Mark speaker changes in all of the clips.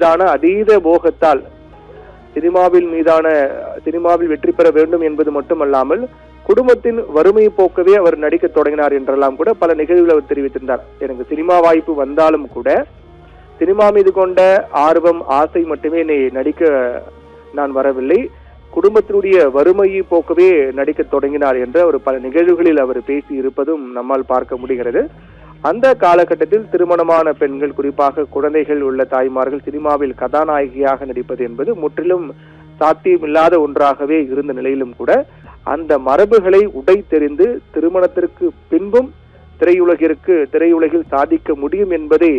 Speaker 1: மீதான அதீத போகத்தால் சினிமாவில் வெற்றி பெற வேண்டும் என்பது மட்டுமல்லாமல் குடும்பத்தின் வறுமையை போக்கவே அவர் நடிக்க தொடங்கினார் என்றெல்லாம் கூட பல நிகழ்வுகள் அவர் தெரிவித்திருந்தார். எனக்கு சினிமா வாய்ப்பு வந்தாலும் கூட சினிமா மீது கொண்ட ஆர்வம், ஆசை மட்டுமே நடிக்க நான் வரவில்லை, குடும்பத்தினுடைய வறுமையை போக்கவே நடிக்க தொடங்கினார் என்ற ஒரு பல நிகழ்வுகளில் அவர் பேசி இருப்பதும் நம்மால் பார்க்க முடிகிறது. அந்த காலகட்டத்தில் திருமணமான பெண்கள், குறிப்பாக குழந்தைகள் உள்ள தாய்மார்கள் சினிமாவில் கதாநாயகியாக நடிப்பது என்பது முற்றிலும் சாத்தியமில்லாத ஒன்றாகவே இருந்த நிலையிலும் கூட அந்த மரபுகளை உடைத்தெறிந்து திருமணத்திற்கு பின்பும் திரையுலகில் சாதிக்க முடியும் என்பதை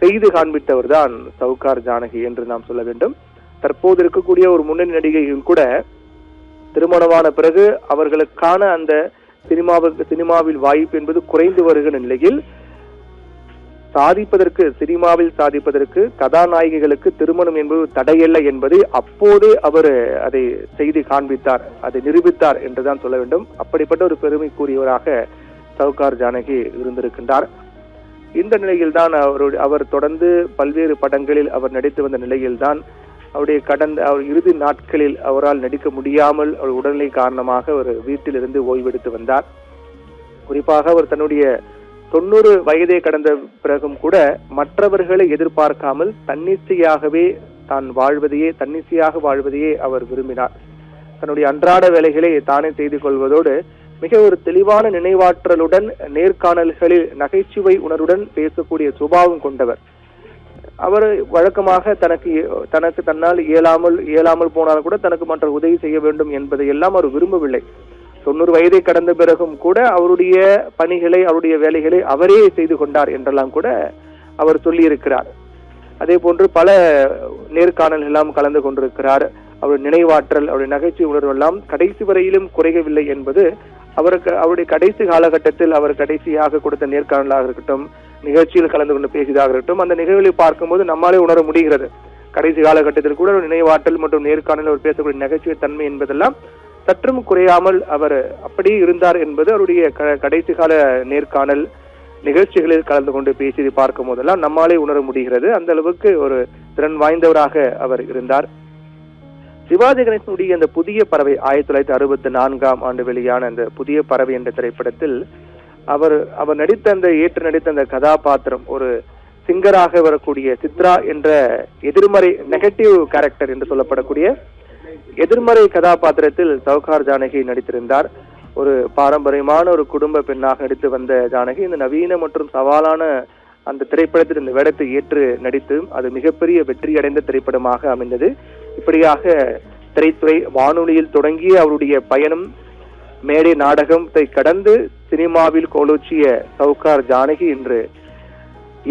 Speaker 1: செய்து காண்பித்தவர் தான் சவுகார் ஜானகி என்று நாம் சொல்ல வேண்டும். தற்போது இருக்கக்கூடிய ஒரு முன்னணி நடிகைகள் கூட திருமணமான பிறகு அவர்களுக்கான அந்த சினிமாவில் வாய்ப்பு என்பது குறைந்து வருகிற நிலையில் சினிமாவில் சாதிப்பதற்கு கதாநாயகிகளுக்கு திருமணம் என்பது தடையல்ல என்பதை அப்போதே அவர் அதை செய்து காண்பித்தார், அதை நிரூபித்தார் என்றுதான் சொல்ல வேண்டும். அப்படிப்பட்ட ஒரு பெருமைக்குரியவராக சவுகார் ஜானகி இருந்திருக்கின்றார். இந்த நிலையில்தான் அவர் தொடர்ந்து பல்வேறு படங்களில் அவர் நடித்து வந்த நிலையில்தான் அவர் இறுதி நாட்களில் அவரால் நடிக்க முடியாமல் அவர் உடல்நிலை காரணமாக அவர் வீட்டிலிருந்து ஓய்வெடுத்து வந்தார். குறிப்பாக அவர் தன்னுடைய 90 வயதை கடந்த பிறகும் கூட மற்றவர்களை எதிர்பார்க்காமல் தன்னிச்சையாக வாழ்வதையே அவர் விரும்பினார். தன்னுடைய அன்றாட வேலைகளை தானே செய்து கொள்வதோடு மிக ஒரு தெளிவான நினைவாற்றலுடன் நேர்காணல்களில் நகைச்சுவை உணர்வுடன் பேசக்கூடிய சுபாவம் கொண்டவர். அவர் வழக்கமாக தன்னால் இயலாமல் போனாலும் கூட தனக்கு மற்ற உதவி செய்ய வேண்டும் என்பதை எல்லாம் அவர் விரும்பவில்லை. 90 வயதை கடந்த பிறகும் கூட அவருடைய பணிகளை, அவருடைய வேலைகளை அவரே செய்து கொண்டார் என்றெல்லாம் கூட அவர் சொல்லி இருக்கிறார். அதே போன்று பல நேர்காணல்கள் எல்லாம் கலந்து கொண்டிருக்கிறார். அவருடைய நினைவாற்றல், அவருடைய நகைச்சுவை உணர்வு எல்லாம் கடைசி வரையிலும் குறையவில்லை என்பது அவருடைய கடைசி காலகட்டத்தில் அவர் கடைசியாக கொடுத்த நேர்காணலாக இருக்கட்டும், நிகழ்ச்சியில் கலந்து கொண்டு பேசியதாக இருக்கட்டும், அந்த நிகழ்வுகளை பார்க்கும்போது நம்மாலே உணர முடிகிறது. கடைசி காலகட்டத்தில் கூட நினைவாற்றல் மற்றும் நேர்காணல் அவர் பேசக்கூடிய நகைச்சுவை தன்மை என்பதெல்லாம் சற்றும் குறையாமல் அவர் அப்படி இருந்தார் என்பது அவருடைய கடைசி கால நேர்காணல் நிகழ்ச்சிகளில் கலந்து கொண்டு பேசியதை பார்க்கும் போதெல்லாம் நம்மாலே உணர முடிகிறது. அந்த அளவுக்கு ஒரு திறன் வாய்ந்தவராக அவர் இருந்தார். சிவாஜி கணேசனுடைய அந்த புதிய பறவை 1964ஆம் ஆண்டு வெளியான அந்த புதிய பறவை என்ற திரைப்படத்தில் அவர் ஏற்று நடித்த அந்த கதாபாத்திரம் ஒரு சிங்கராக வரக்கூடிய சித்ரா என்ற எதிர்மறை நெகட்டிவ் கேரக்டர் என்று சொல்லப்படக்கூடிய எதிர்மறை கதாபாத்திரத்தில் சவுகார் ஜானகி நடித்திருந்தார். ஒரு பாரம்பரியமான ஒரு குடும்ப பெண்ணாக நடித்து வந்த ஜானகி இந்த நவீன மற்றும் சவாலான அந்த திரைப்படத்தில் இந்த வேடத்தை ஏற்று நடித்து அது மிகப்பெரிய வெற்றி அடைந்த திரைப்படமாக அமைந்தது. இப்படியாக திரைத்துறை வானொலியில் தொடங்கிய அவருடைய பயணம் மேடை நாடகத்தை கடந்து சினிமாவில் கோலோச்சிய சவுகார் ஜானகி இன்று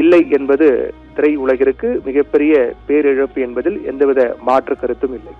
Speaker 1: இல்லை என்பது திரை உலகிற்கு மிகப்பெரிய பேரிழப்பு என்பதில் எந்தவித மாற்று கருத்தும் இல்லை.